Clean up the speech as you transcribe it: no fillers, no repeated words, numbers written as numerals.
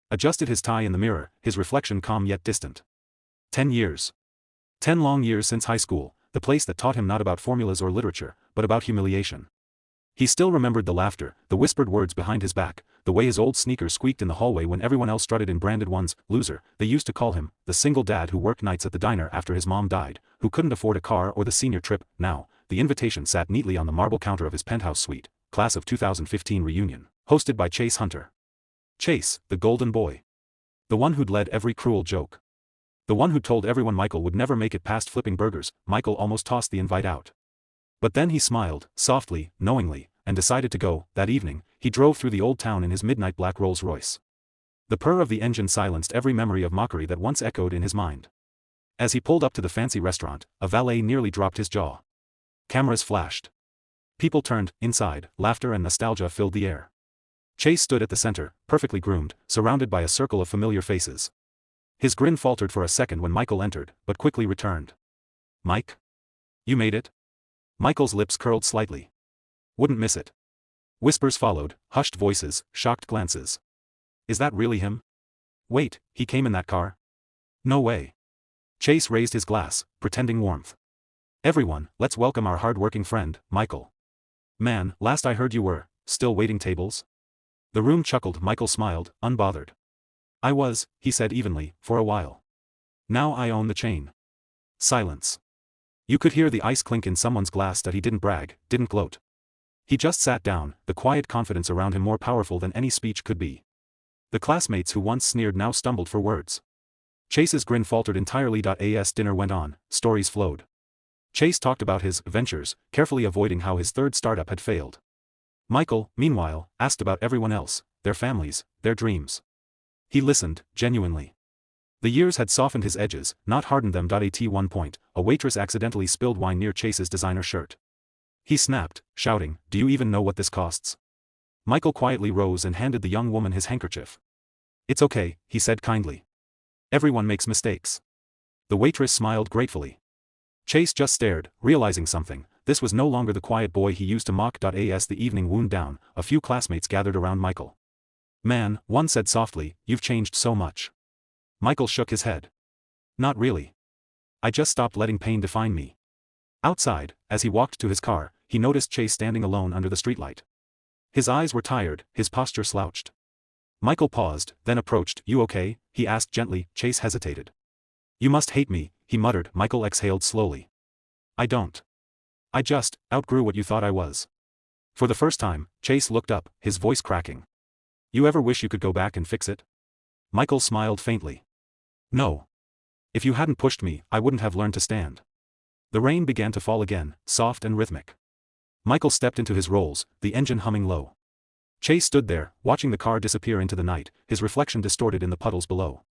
Adjusted his tie in the mirror, his reflection calm yet distant. 10 years. 10 long years since high school, the place that taught him not about formulas or literature, but about humiliation. He still remembered the laughter, the whispered words behind his back, the way his old sneakers squeaked in the hallway when everyone else strutted in branded ones. Loser, they used to call him, the single dad who worked nights at the diner after his mom died, who couldn't afford a car or the senior trip. Now, the invitation sat neatly on the marble counter of his penthouse suite, class of 2015 reunion, hosted by Chase Hunter. Chase, the golden boy. The one who'd led every cruel joke. The one who told everyone Michael would never make it past flipping burgers. Michael almost tossed the invite out. But then he smiled, softly, knowingly, and decided to go. That evening, he drove through the old town in his midnight black Rolls Royce. The purr of the engine silenced every memory of mockery that once echoed in his mind. As he pulled up to the fancy restaurant, a valet nearly dropped his jaw. Cameras flashed. People turned, inside, laughter and nostalgia filled the air. Chase stood at the center, perfectly groomed, surrounded by a circle of familiar faces. His grin faltered for a second when Michael entered, but quickly returned. "Mike? You made it?" Michael's lips curled slightly. "Wouldn't miss it." Whispers followed, hushed voices, shocked glances. "Is that really him? Wait, he came in that car? No way." Chase raised his glass, pretending warmth. "Everyone, let's welcome our hard-working friend, Michael. Man, last I heard you were still waiting tables?" The room chuckled. Michael smiled, unbothered. "I was," he said evenly, "for a while. Now I own the chain." Silence. You could hear the ice clink in someone's glass that he didn't brag, didn't gloat. He just sat down, the quiet confidence around him more powerful than any speech could be. The classmates who once sneered now stumbled for words. Chase's grin faltered entirely. As dinner went on, stories flowed. Chase talked about his ventures, carefully avoiding how his third startup had failed. Michael, meanwhile, asked about everyone else, their families, their dreams. He listened, genuinely. The years had softened his edges, not hardened them. At one point, a waitress accidentally spilled wine near Chase's designer shirt. He snapped, shouting, "Do you even know what this costs?" Michael quietly rose and handed the young woman his handkerchief. "It's okay," he said kindly. "Everyone makes mistakes." The waitress smiled gratefully. Chase just stared, realizing something. This was no longer the quiet boy he used to mock. As the evening wound down, a few classmates gathered around Michael. "Man," one said softly, "you've changed so much." Michael shook his head. "Not really. I just stopped letting pain define me." Outside, as he walked to his car, he noticed Chase standing alone under the streetlight. His eyes were tired, his posture slouched. Michael paused, then approached. "You okay?" he asked gently. Chase hesitated. "You must hate me," he muttered. Michael exhaled slowly. "I don't. I just outgrew what you thought I was." For the first time, Chase looked up, his voice cracking. "You ever wish you could go back and fix it?" Michael smiled faintly. "No. If you hadn't pushed me, I wouldn't have learned to stand." The rain began to fall again, soft and rhythmic. Michael stepped into his Rolls, the engine humming low. Chase stood there, watching the car disappear into the night, his reflection distorted in the puddles below.